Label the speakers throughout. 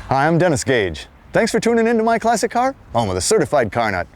Speaker 1: Hi, I'm Dennis Gage. Thanks for tuning in to My Classic Car, home of the certified car nut.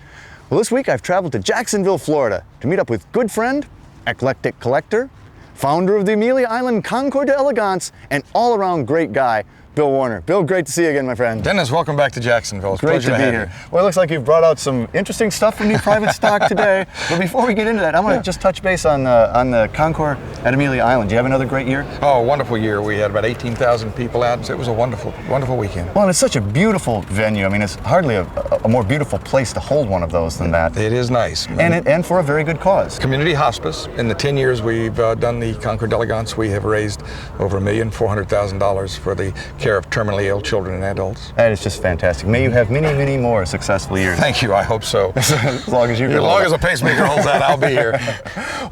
Speaker 1: Well, this week I've traveled to Jacksonville, Florida to meet up with good friend, eclectic collector, founder of the Amelia Island Concours d'Elegance, and all-around great guy, Bill Warner. Bill, great to see you again, my friend.
Speaker 2: Dennis, welcome back to Jacksonville. It's
Speaker 1: great to be
Speaker 2: have
Speaker 1: here.
Speaker 2: You.
Speaker 1: Well, it looks like you've brought out some interesting stuff from your private stock today. But before we get into that, I'm going to just touch base on the Concours at Amelia Island. Do you have another great year?
Speaker 2: Oh, wonderful year. We had about 18,000 people out, so it was a wonderful, wonderful weekend.
Speaker 1: Well, and it's such a beautiful venue. I mean, it's hardly a more beautiful place to hold one of those than that.
Speaker 2: It is nice.
Speaker 1: And for a very good cause.
Speaker 2: Community hospice. In the 10 years we've done the Concours d'Elegance, we have raised over $1,400,000 for the care of terminally ill children and adults.
Speaker 1: That is just fantastic. May you have many, many more successful years.
Speaker 2: Thank you. I hope so.
Speaker 1: As long as you can.
Speaker 2: As long as a pacemaker holds that, I'll be here.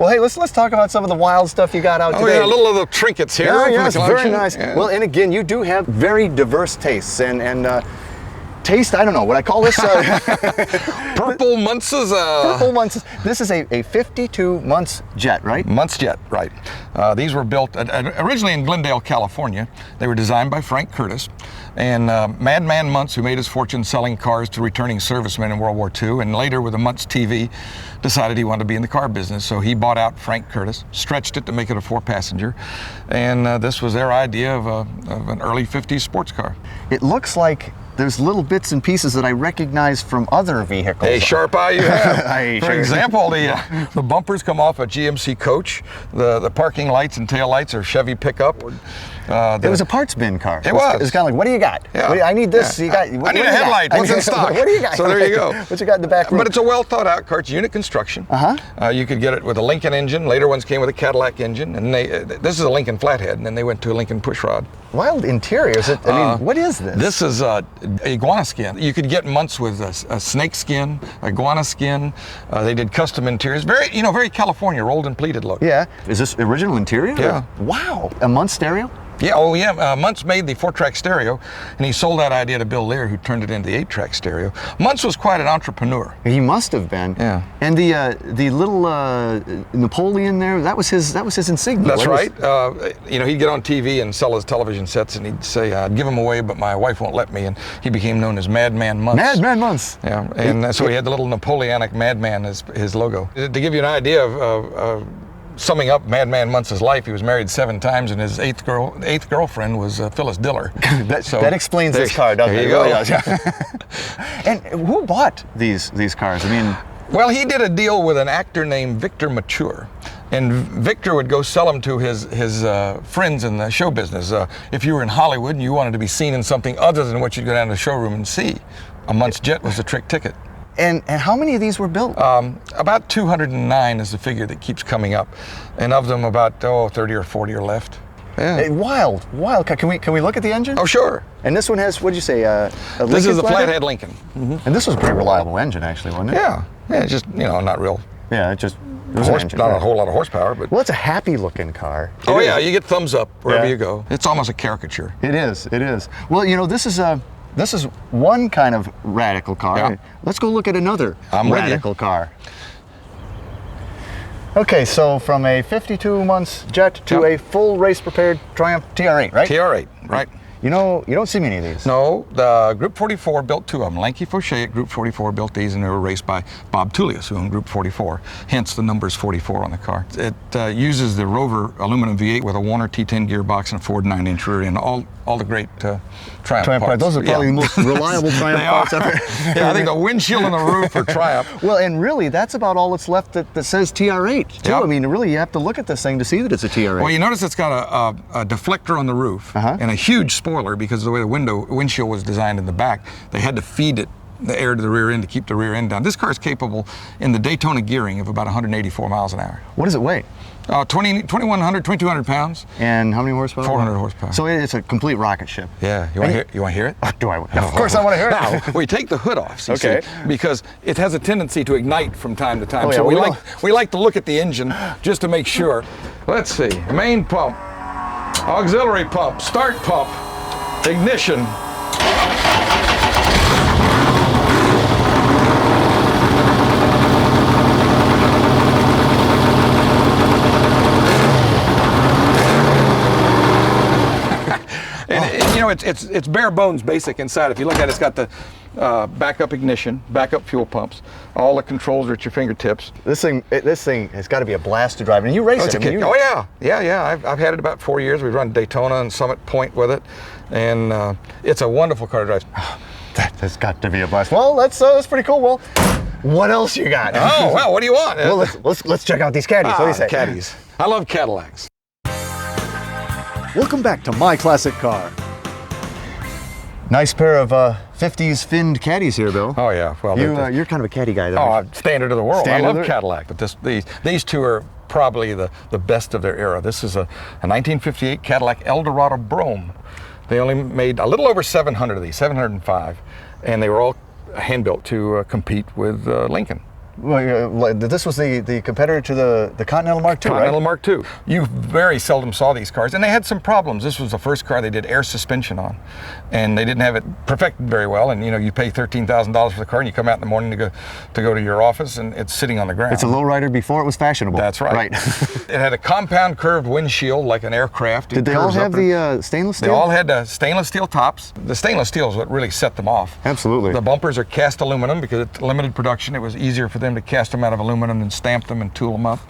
Speaker 1: Well, hey, let's talk about some of the wild stuff you got out today.
Speaker 2: Yeah, a little of the trinkets here.
Speaker 1: Yeah, it's very nice.
Speaker 2: Yeah.
Speaker 1: Well, and again, you do have very diverse tastes and taste, I don't know, what I call this?
Speaker 2: Purple Muntz's.
Speaker 1: Purple Muntz's. This is a 52 Muntz Jet, right?
Speaker 2: Muntz Jet, right. These were built originally in Glendale, California. They were designed by Frank Curtis. And Madman Muntz, who made his fortune selling cars to returning servicemen in World War II, and later with the Muntz TV, decided he wanted to be in the car business. So he bought out Frank Curtis, stretched it to make it a 4-passenger. And this was their idea of an early 50s sports car.
Speaker 1: It looks like there's little bits and pieces that I recognize from other vehicles.
Speaker 2: Hey, sharp eye you have. For example, the bumpers come off a GMC coach. The parking lights and tail lights are Chevy pickup.
Speaker 1: It was a parts bin car.
Speaker 2: It was.
Speaker 1: It's kind of like, what do you got?
Speaker 2: Yeah.
Speaker 1: I need this.
Speaker 2: Yeah.
Speaker 1: You got.
Speaker 2: I need a headlight. What's in stock?
Speaker 1: What do you got?
Speaker 2: So there you go.
Speaker 1: What you got in the back room?
Speaker 2: But it's a well thought out car. It's unit construction. You could get it with a Lincoln engine. Later ones came with a Cadillac engine, and this is a Lincoln flathead, and then they went to a Lincoln pushrod.
Speaker 1: Wild interiors. I mean, what is this?
Speaker 2: This is iguana skin. You could get Muntz with a snake skin, iguana skin. They did custom interiors. Very California, rolled and pleated look.
Speaker 1: Yeah. Is this original interior?
Speaker 2: Yeah.
Speaker 1: Wow. A Muntz stereo?
Speaker 2: Yeah, oh yeah, Muntz made the 4-track stereo, and he sold that idea to Bill Lear, who turned it into the 8-track stereo. Muntz was quite an entrepreneur.
Speaker 1: He must have been.
Speaker 2: Yeah.
Speaker 1: And the little Napoleon there, that was his insignia.
Speaker 2: That's right. He'd get on TV and sell his television sets, and he'd say, "I'd give them away, but my wife won't let me." And he became known as Madman Muntz.
Speaker 1: Madman Muntz.
Speaker 2: Yeah, and so he had the little Napoleonic Madman as his logo. To give you an idea of summing up Madman Muntz's life, he was married 7 times, and his eighth girlfriend was Phyllis Diller.
Speaker 1: that explains this car, doesn't it?
Speaker 2: There you go.
Speaker 1: Really does. And who bought these cars? I mean,
Speaker 2: well, he did a deal with an actor named Victor Mature. And Victor would go sell them to his friends in the show business. If you were in Hollywood and you wanted to be seen in something other than what you'd go down to the showroom and see, a Muntz Jet was a trick ticket.
Speaker 1: And how many of these were built?
Speaker 2: About 209 is the figure that keeps coming up, and of them about 30 or 40 are left. Yeah.
Speaker 1: Wild. Can we look at the engine?
Speaker 2: Oh, sure.
Speaker 1: And this one has, what did you say, a Lincoln?
Speaker 2: This is a flathead Lincoln.
Speaker 1: Mm-hmm. And this was a pretty reliable engine, actually, wasn't it?
Speaker 2: Yeah. Just not real.
Speaker 1: Yeah, it was an engine,
Speaker 2: not a whole lot of horsepower, but.
Speaker 1: Well, it's a happy-looking car.
Speaker 2: Yeah, you get thumbs up wherever you go. It's almost a caricature.
Speaker 1: It is. Well, this is one kind of radical car.
Speaker 2: Yeah.
Speaker 1: Let's go look at another radical car. Okay, so from a 52 Muntz Jet to a full race-prepared Triumph TR8, right?
Speaker 2: TR8, right.
Speaker 1: You don't see many of these.
Speaker 2: No, the Group 44 built 2 of them. Lanky Fauché at Group 44 built these, and they were raced by Bob Tullius, who owned Group 44. Hence the numbers 44 on the car. It uses the Rover aluminum V8 with a Warner T10 gearbox and a Ford 9-inch rear end. All the great Triumph parts.
Speaker 1: Those are probably the most reliable Triumph parts ever.
Speaker 2: Yeah, I think the windshield and the roof are Triumph.
Speaker 1: Well, and really, that's about all that's left that says TR8, too. Yep. I mean, really, you have to look at this thing to see that it's a TR8.
Speaker 2: Well, you notice it's got a deflector on the roof and a huge spoiler, because of the way the windshield was designed in the back. They had to feed it the air to the rear end to keep the rear end down. This car is capable in the Daytona gearing of about 184 miles an hour.
Speaker 1: What does it weigh?
Speaker 2: 2,100, 2,200 pounds.
Speaker 1: And how many horsepower?
Speaker 2: 400 horsepower.
Speaker 1: So it's a complete rocket ship.
Speaker 2: Yeah. You want to hear it?
Speaker 1: Do I? Of course I want to hear it.
Speaker 2: Now, we take the hood off, see, because it has a tendency to ignite from time to time.
Speaker 1: Oh, yeah,
Speaker 2: so we like to look at the engine just to make sure. Let's see. Main pump, auxiliary pump, start pump, ignition. it's bare bones basic inside. If you look at it, it's got the backup ignition, backup fuel pumps, all the controls are at your fingertips.
Speaker 1: This thing has got to be a blast to drive. And you race it.
Speaker 2: Yeah. I've had it about 4 years. We've run Daytona and Summit Point with it, and it's a wonderful car to drive.
Speaker 1: That's got to be a blast. Well, that's pretty cool. Well, what else you got?
Speaker 2: Oh, well, what do you want?
Speaker 1: Well, let's check out these caddies. What do you say?
Speaker 2: Caddies. I love Cadillacs.
Speaker 1: Welcome back to My Classic Car. Nice pair of 50s finned caddies here, Bill.
Speaker 2: Oh yeah. Well,
Speaker 1: you're kind of a caddy guy, though.
Speaker 2: Oh, standard of the world. I love Cadillac, but these two are probably the best of their era. This is a 1958 Cadillac Eldorado Brougham. They only made a little over 700 of these, 705, and they were all hand-built to compete with Lincoln.
Speaker 1: Well, this was the competitor to the Continental Mark II,
Speaker 2: Continental
Speaker 1: right?
Speaker 2: Mark II. You very seldom saw these cars, and they had some problems. This was the first car they did air suspension on, and they didn't have it perfected very well. And you pay $13,000 for the car, and you come out in the morning to go to your office, and it's sitting on the ground.
Speaker 1: It's a lowrider before it was fashionable.
Speaker 2: That's right. It had a compound curved windshield like an aircraft.
Speaker 1: Did they all have the stainless steel?
Speaker 2: They all had stainless steel tops. The stainless steel is what really set them off.
Speaker 1: Absolutely.
Speaker 2: The bumpers are cast aluminum because it's limited production. It was easier for them to cast them out of aluminum and stamp them and tool them up.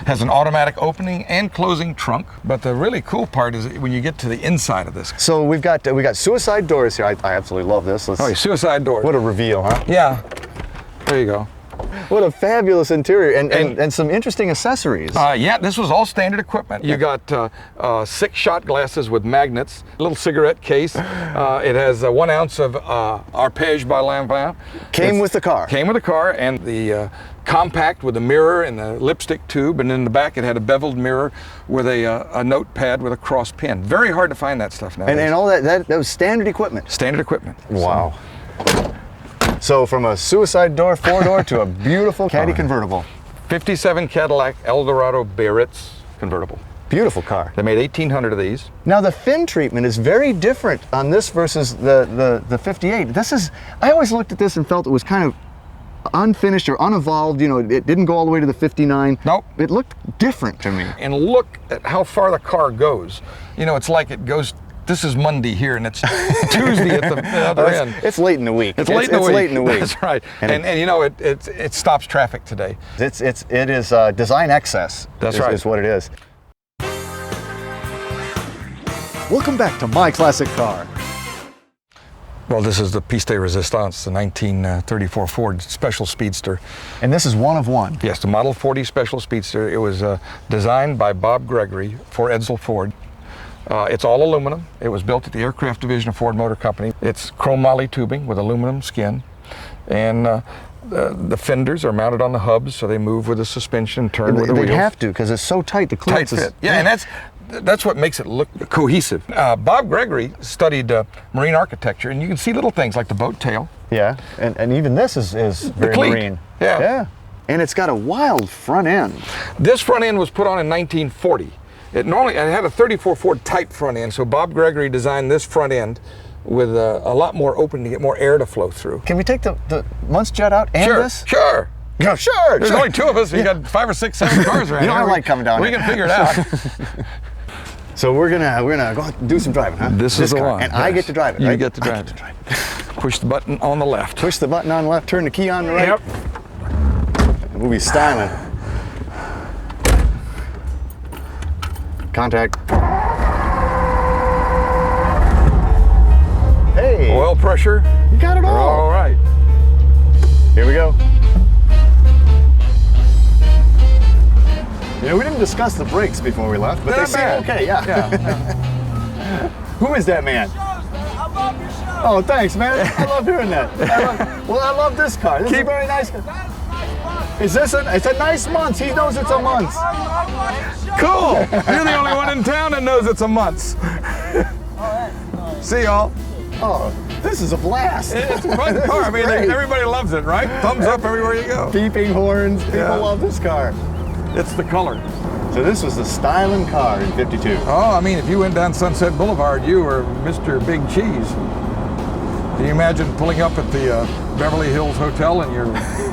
Speaker 2: Has an automatic opening and closing trunk. But the really cool part is when you get to the inside of this.
Speaker 1: So we got suicide doors here. I absolutely love this.
Speaker 2: Suicide doors.
Speaker 1: What a reveal, huh?
Speaker 2: Yeah. There you go.
Speaker 1: What a fabulous interior and some interesting accessories.
Speaker 2: Yeah, this was all standard equipment. You got 6 shot glasses with magnets, a little cigarette case. It has 1 ounce of Arpège by Lanvin.
Speaker 1: Came with the car.
Speaker 2: Came with the car, and the compact with a mirror and the lipstick tube, and in the back it had a beveled mirror with a notepad with a cross pin. Very hard to find that stuff nowadays.
Speaker 1: And all that was standard equipment.
Speaker 2: Standard equipment.
Speaker 1: Wow. So from a suicide door 4-door to a beautiful caddy convertible.
Speaker 2: 57 Cadillac Eldorado Biarritz convertible.
Speaker 1: Beautiful car.
Speaker 2: They made 1,800 of these.
Speaker 1: Now the fin treatment is very different on this versus the 58. I always looked at this and felt it was kind of unfinished or unevolved. It didn't go all the way to the 59.
Speaker 2: Nope.
Speaker 1: It looked different to me.
Speaker 2: And look at how far the car goes. It's like it goes. This is Monday here, and it's Tuesday at the other end.
Speaker 1: It's late in the week.
Speaker 2: It's late in the week. That's right. And it stops traffic today.
Speaker 1: It is design excess.
Speaker 2: That's right.
Speaker 1: Is what it is. Welcome back to My Classic Car.
Speaker 2: Well, this is the Pièce de Résistance, the 1934 Ford Special Speedster.
Speaker 1: And this is one of one.
Speaker 2: Yes, the Model 40 Special Speedster. It was designed by Bob Gregory for Edsel Ford. It's all aluminum. It was built at the Aircraft Division of Ford Motor Company. It's chrome moly tubing with aluminum skin. And the fenders are mounted on the hubs, so they move with the suspension, turn with the wheels.
Speaker 1: They have to, because it's so tight. The clearance
Speaker 2: tight fit. Yeah, and that's what makes it look cohesive. Bob Gregory studied marine architecture, and you can see little things like the boat tail.
Speaker 1: Yeah, and even this is very marine.
Speaker 2: Yeah.
Speaker 1: And it's got a wild front end.
Speaker 2: This front end was put on in 1940. It had a 34 Ford type front end, so Bob Gregory designed this front end with a lot more open to get more air to flow through.
Speaker 1: Can we take the Muntz Jet out and this?
Speaker 2: Sure.
Speaker 1: No, sure.
Speaker 2: There's only 2 of us. You got 5 or 6, 7 cars around.
Speaker 1: I like coming down
Speaker 2: here. We can figure it out.
Speaker 1: So we're gonna go out and do some driving, huh?
Speaker 2: This is the
Speaker 1: car.
Speaker 2: one.
Speaker 1: And I get to drive it, right?
Speaker 2: You get to drive it. Push the button on the left.
Speaker 1: Push the button on the left, turn the key on the right.
Speaker 2: Yep.
Speaker 1: And we'll be styling. Contact. Hey.
Speaker 2: Oil pressure.
Speaker 1: You got it all.
Speaker 2: All right.
Speaker 1: Here we go. We didn't discuss the brakes before we left, but they seem okay, yeah. Who is that man?
Speaker 3: I love your show.
Speaker 1: Oh, thanks, man. I love hearing that. I love this car. This is a very nice car. It's a nice Muntz. He knows it's a Muntz.
Speaker 2: Cool. You're the only one in town that knows it's a Muntz. See y'all.
Speaker 1: Oh, this is a blast.
Speaker 2: It's a fun car. I mean, everybody loves it, right? Thumbs up everywhere you go.
Speaker 1: Beeping horns. People love this car.
Speaker 2: It's the color.
Speaker 1: So this was the styling car in '52.
Speaker 2: Oh, I mean, if you went down Sunset Boulevard, you were Mr. Big Cheese. Can you imagine pulling up at the Beverly Hills Hotel in your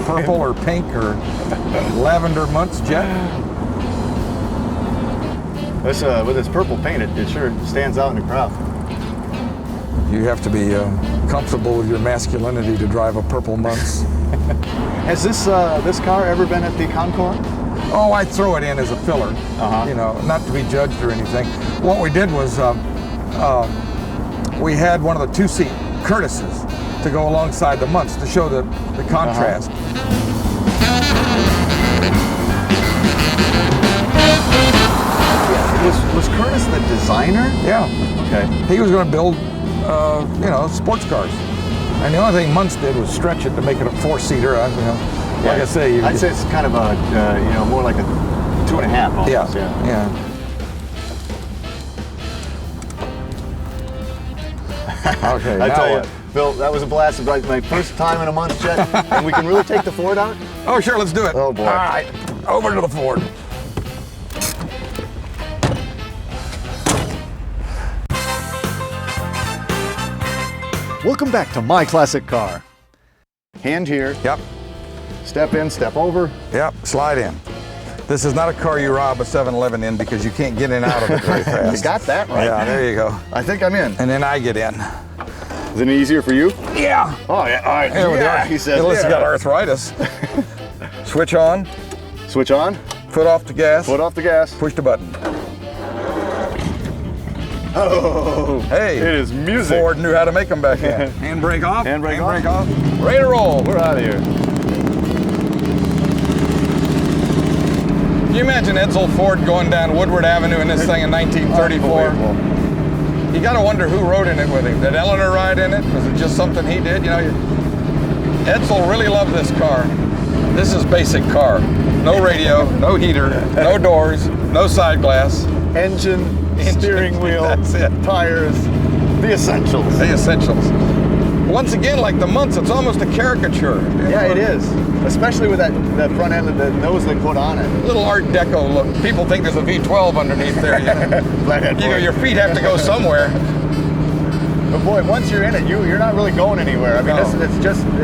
Speaker 2: purple or pink or lavender Muntz Jet?
Speaker 1: This, with its purple paint, it sure stands out in the crowd.
Speaker 2: You have to be comfortable with your masculinity to drive a purple Muntz.
Speaker 1: Has this car ever been at the Concours?
Speaker 2: Oh, I throw it in as a filler, you know, not to be judged or anything. What we did was we had one of the two-seat Curtis's to go alongside the Muntz to show the contrast.
Speaker 1: Was Curtis the designer?
Speaker 2: Yeah.
Speaker 1: Okay.
Speaker 2: He was going to build, you know, sports cars. And the only thing Muntz did was stretch it to make it a four-seater. You know, like I say,
Speaker 1: I'd say it's kind of a, you know, more like a 2.5 almost.
Speaker 2: Yeah. Okay.
Speaker 1: I tell you, Phil, that was a blast. It was like my first time in a Muntz Jet, and we can really take the Ford out?
Speaker 2: Oh, sure, let's do it.
Speaker 1: Oh, boy.
Speaker 2: All right, over to the Ford.
Speaker 1: Welcome back to My Classic Car. Hand here.
Speaker 2: Yep.
Speaker 1: Step in, step over.
Speaker 2: Yep, slide in. This is not a car you rob a 7-Eleven in because you can't get in and out of it very fast.
Speaker 1: You got that right.
Speaker 2: Yeah, there you go.
Speaker 1: I think I'm in.
Speaker 2: And then I get in.
Speaker 1: Is it easier for you?
Speaker 2: Yeah.
Speaker 1: Oh, yeah. All right.
Speaker 2: Yeah,
Speaker 1: he says.
Speaker 2: Unless you got arthritis. Switch on,
Speaker 1: Switch on.
Speaker 2: foot off the gas,
Speaker 1: Foot off the gas.
Speaker 2: push the button.
Speaker 1: Oh.
Speaker 2: Hey.
Speaker 1: It is music.
Speaker 2: Ford knew how to make them back then. Handbrake off.
Speaker 1: Handbrake
Speaker 2: off. Ready to roll.
Speaker 1: We're out of here.
Speaker 2: Can you imagine Edsel Ford going down Woodward Avenue in this thing in 1934?
Speaker 1: Unbelievable.
Speaker 2: You got to wonder who rode in it with him. Did Eleanor ride in it? Was it just something he did? You know, Edsel really loved this car. This is basic car. No radio, no heater, no doors, no side glass.
Speaker 1: Engine, steering wheel,
Speaker 2: That's it.
Speaker 1: tires, the essentials.
Speaker 2: The essentials. Once again, like the Muntz, it's almost a caricature.
Speaker 1: Yeah, it is. Especially with that front end of the nose they put on it.
Speaker 2: Little Art Deco look. People think there's a V12 underneath there. You know,
Speaker 1: Flathead
Speaker 2: you know
Speaker 1: Ford.
Speaker 2: your feet have to go somewhere.
Speaker 1: But boy, once you're in it, you're not really going anywhere. I mean,
Speaker 2: No.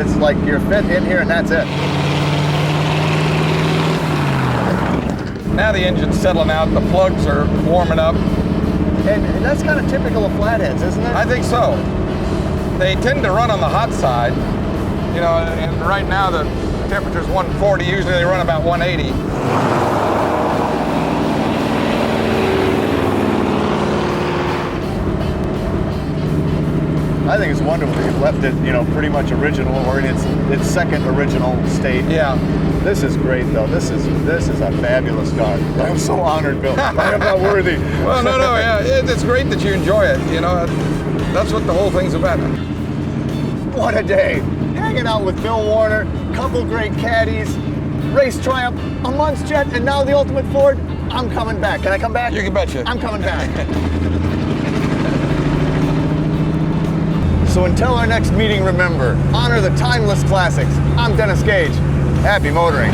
Speaker 1: it's like you're fit in here and that's it.
Speaker 2: Now the engine's settling out, the plugs are warming up.
Speaker 1: And that's kind of typical of flatheads, isn't it?
Speaker 2: I think so. They tend to run on the hot side, you know, and right now the temperature's 140, usually they run about 180.
Speaker 1: I think it's wonderful that you've left it, you know, pretty much original or in its second original state.
Speaker 2: Yeah.
Speaker 1: This is great, though. This is a fabulous car. I'm so honored, Bill. I am not worthy.
Speaker 2: Well, no, yeah, it's great that you enjoy it, you know. That's what the whole thing's about.
Speaker 1: What a day. Hanging out with Bill Warner, couple great caddies, race Triumph, a Muntz Jet, and now the Ultimate Ford. I'm coming back. Can I come back?
Speaker 2: You can betcha.
Speaker 1: I'm coming back. So until our next meeting, remember, honor the timeless classics. I'm Dennis Gage. Happy motoring.